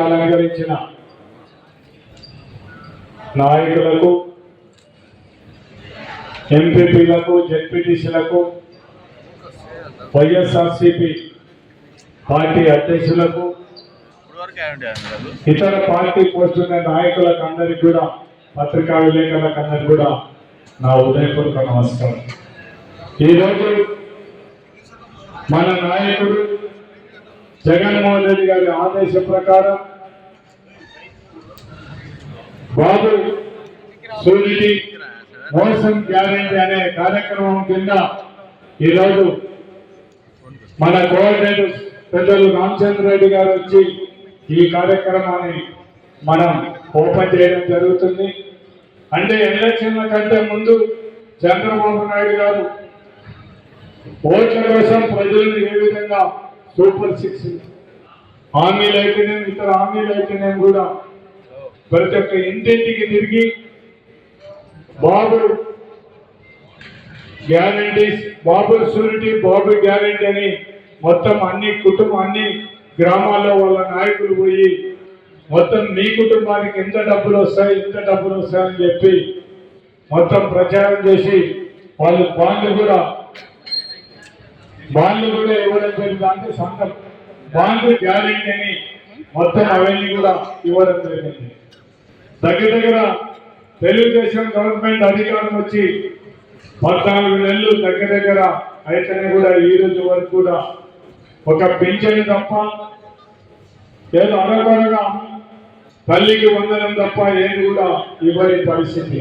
అలంకరించిన నాయకులకు, ఎంపీపీలకు, జెడ్పీటీసీలకు, వైఎస్ఆర్సీపీ పార్టీ అధ్యక్షులకు, ఇతర పార్టీ పోస్టున్న నాయకులకు అందరికీ కూడా, పత్రికా విలేకరులకు అందరికీ కూడా నా ఉదయపూర్వక నమస్కారం. ఈరోజు మన నాయకుడు జగన్మోహన్ రెడ్డి గారి ఆదేశ ప్రకారం బాబు సూరిటీ మోసం గ్యారెంటీ అనే కార్యక్రమం కింద ఈరోజు మన కోఆర్డినేటర్ పెద్దలు రామచంద్ర రెడ్డి గారు వచ్చి ఈ కార్యక్రమాన్ని మనం ఓపెన్ చేయడం జరుగుతుంది. అంటే ఎలక్షన్ల కంటే ముందు చంద్రబాబు నాయుడు గారు ఓట్ల కోసం ప్రజలను ఏ విధంగా సూపర్ 6 హామీలు అయితేనేమి, ఇతర హామీలు అయితేనేమి కూడా ప్రతి ఒక్క ఇంటింటికి తిరిగి బాబు గ్యారంటీస్, బాబు షూరిటీ, బాబు గ్యారంటీ అని మొత్తం అన్ని గ్రామాల్లో వాళ్ళ నాయకులు పోయి మొత్తం మీ కుటుంబానికి ఎంత డబ్బులు వస్తాయి అని చెప్పి మొత్తం ప్రచారం చేసి వాళ్ళు బాండ్లు కూడా ఇవ్వడం జరిగింది. అంటే సంఘం బాండ్ గ్యారెంటీ అని మొత్తం అవన్నీ కూడా ఇవ్వడం జరిగింది. దగ్గర తెలుగుదేశం గవర్నమెంట్ అధికారం వచ్చి 14 నెలలు దగ్గర అయితేనే కూడా ఈ రోజు వరకు కూడా ఒక పింఛను తప్ప, ఏదో అరగరగా తల్లికి వందనం తప్ప ఏది కూడా ఇవ్వని పరిస్థితి.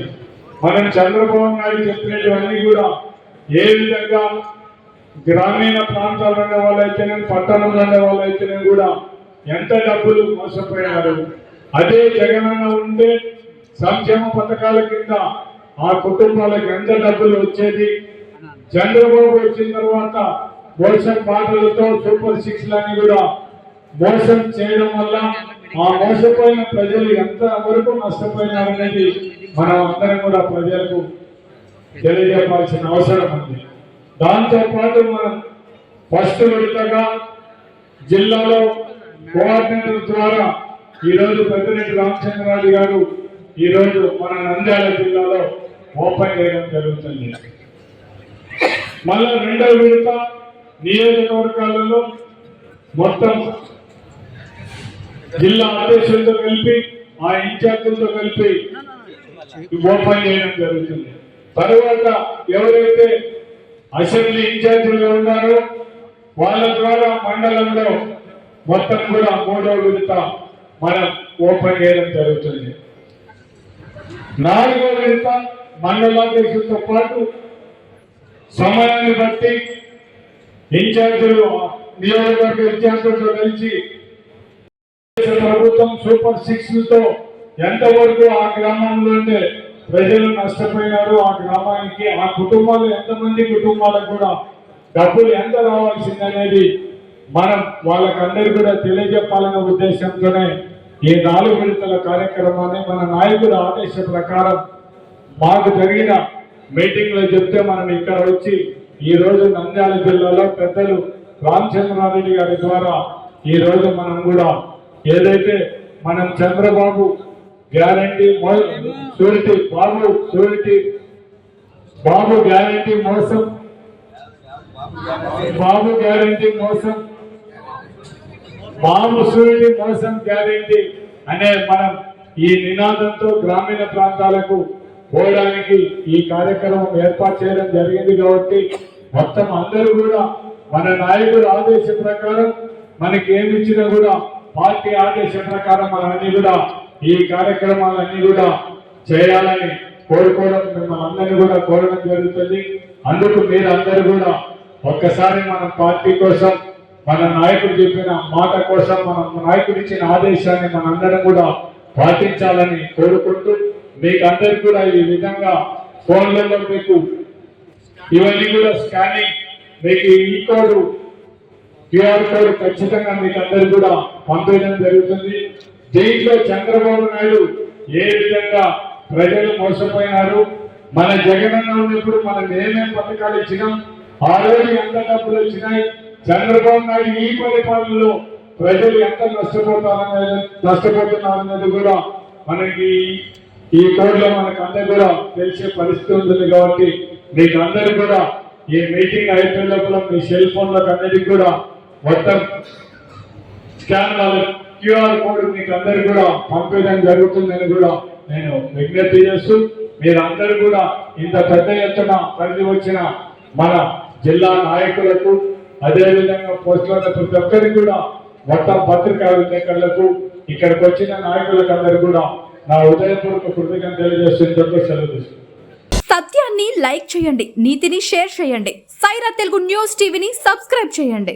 మనం చంద్రబాబు నాయుడు చెప్పినటువన్నీ కూడా ఏ విధంగా గ్రామీణ ప్రాంతాల్లో ఉండే వాళ్ళైతేనే, పట్టణంలో ఉండే వాళ్ళైతేనే కూడా ఎంత డబ్బులు మోసపోయినారు. అదే జగనన్న ఉంటే సంక్షేమ పథకాల కింద ఆ కుటుంబాలకు ఎంత డబ్బులు వచ్చేది. చంద్రబాబు వచ్చిన తర్వాత మోసం బాటలతో సూపర్ 6 కూడా మోసం చేయడం వల్ల ఆ మోసపోయిన ప్రజలు ఎంత వరకు నష్టపోయినారనేది మనం అందరం కూడా ప్రజలకు తెలియజేయాల్సిన అవసరం ఉంది. దాంతో పాటు మనం ఫస్ట్ విడతగా జిల్లాలో కోఆర్డినేటర్ ద్వారా ఈరోజు పెద్దిరెడ్డి రామచంద్రారెడ్డి గారు ఈరోజు మన నంద్యాల జిల్లాలో ఓపెన్ చేయడం జరుగుతుంది. మళ్ళా రెండవ విడత నియోజకవర్గాలలో మొత్తం జిల్లా అధ్యక్షులతో కలిపి, ఆ ఇన్ఛార్జులతో కలిపి ఓపెన్ చేయడం జరుగుతుంది. తర్వాత ఎవరైతే అసెంబ్లీ ఇన్ఛార్జీలుగా ఉన్నారో వాళ్ళ ద్వారా మండలంలో మొత్తం కూడా 3వ విడత మనం ఓపెన్ చేయడం జరుగుతుంది. 4వ విడత మండలాధ్యక్షులతో పాటు సమయాన్ని బట్టి ఇన్ఛార్జీలు, నియోజకవర్గ ఇన్ఛార్జీలతో కలిసి ప్రభుత్వం సూపర్ 6తో ఎంతవరకు ఆ గ్రామంలో ప్రజలు నష్టపోయినారు, ఆ గ్రామానికి, ఆ కుటుంబాలు ఎంతమంది కుటుంబాలకు కూడా డబ్బులు ఎంత రావాల్సింది అనేది మనం వాళ్ళకందరూ కూడా తెలియజెప్పాలనే ఉద్దేశంతోనే ఈ 4 విడతల కార్యక్రమాన్ని మన నాయకుల ఆదేశ ప్రకారం మాకు జరిగిన మీటింగ్ లో చెప్తే మనం ఇక్కడ వచ్చి ఈ రోజు నంద్యాల జిల్లాలో పెద్దలు రామచంద్రారెడ్డి గారి ద్వారా ఈ రోజు మనం కూడా ఏదైతే మనం చంద్రబాబు గ్యారంటీ షూరిటీ, బాబు గ్యారంటీ మోసం, బాబు గ్యారంటీ మోసం, బాబు షూరిటీ మోసం గ్యారంటీ అనే మనం ఈ నినాదంతో గ్రామీణ ప్రాంతాలకు పోవడానికి ఈ కార్యక్రమం ఏర్పాటు చేయడం జరిగింది. కాబట్టి మొత్తం అందరూ కూడా మన నాయకుడు ఆదేశ ప్రకారం మనకి ఏమి ఇచ్చినా కూడా పార్టీ ఆదేశ ప్రకారం మనన్నీ కూడా ఈ కార్యక్రమాలన్నీ కూడా చేయాలని కోరుకోవడం, మిమ్మల్ని అందరినీ కూడా కోరడం జరుగుతుంది. అందుకు మీరందరూ కూడా ఒక్కసారి మన పార్టీ కోసం, మన నాయకుడు చెప్పిన మాట కోసం, మన నాయకుడు ఇచ్చిన ఆదేశాన్ని మనందరం కూడా పాటించాలని కోరుకుంటూ, మీకు అందరికి కూడా ఈ విధంగా ఫోన్లలో మీకు ఇవన్నీ కూడా స్కానింగ్, మీకు ఈ కోడ్ QR కోడ్ ఖచ్చితంగా మీకు అందరికి కూడా పంపించడం జరుగుతుంది. దీంట్లో చంద్రబాబు నాయుడు ఏ విధంగా ప్రజలు మోసపోయినారు, మన జగనన్న ఉన్నప్పుడు మనం ఏమేం పథకాలు ఇచ్చినాం, ఆ రోజు ఎంత డబ్బులు వచ్చినాయి, చంద్రబాబు నాయుడు ఈ పరిపాలనలో ప్రజలు ఎంత నష్టపోతున్నారనేది కూడా మనకి ఈ కోడ్లో మనకు అందరు కూడా తెలిసే పరిస్థితి ఉంటుంది. కాబట్టి మీకు అందరూ కూడా ఈ మీటింగ్ అయిపోయిన లోపల మీ సెల్ ఫోన్లకు అన్నిటికీ కూడా మొత్తం స్కాన్ వాళ్ళ క్యూఆర్ కోడ్ మీకు అందరు కూడా పంపించడం జరుగుతుందని కూడా నేను విజ్ఞప్తి చేస్తూ, మీరు అందరూ కూడా ఇంత పెద్ద ఎత్తున కలిసి వచ్చిన మన జిల్లా నాయకులకు, అదేవిధంగా పోస్టుల ప్రతి ఒక్కరికి కూడా, మొత్తం పత్రికా విలేకరులకు, ఇక్కడికి వచ్చిన నాయకులకు అందరూ కూడా నా హృదయపూర్వక కృతజ్ఞతలు తెలియజేస్తూ సెలవు తీసుకుంటాను. సత్యాన్ని లైక్ చేయండి, నీతిని షేర్ చేయండి. సైరా తెలుగు న్యూస్ టీవీని సబ్స్క్రైబ్ చేయండి.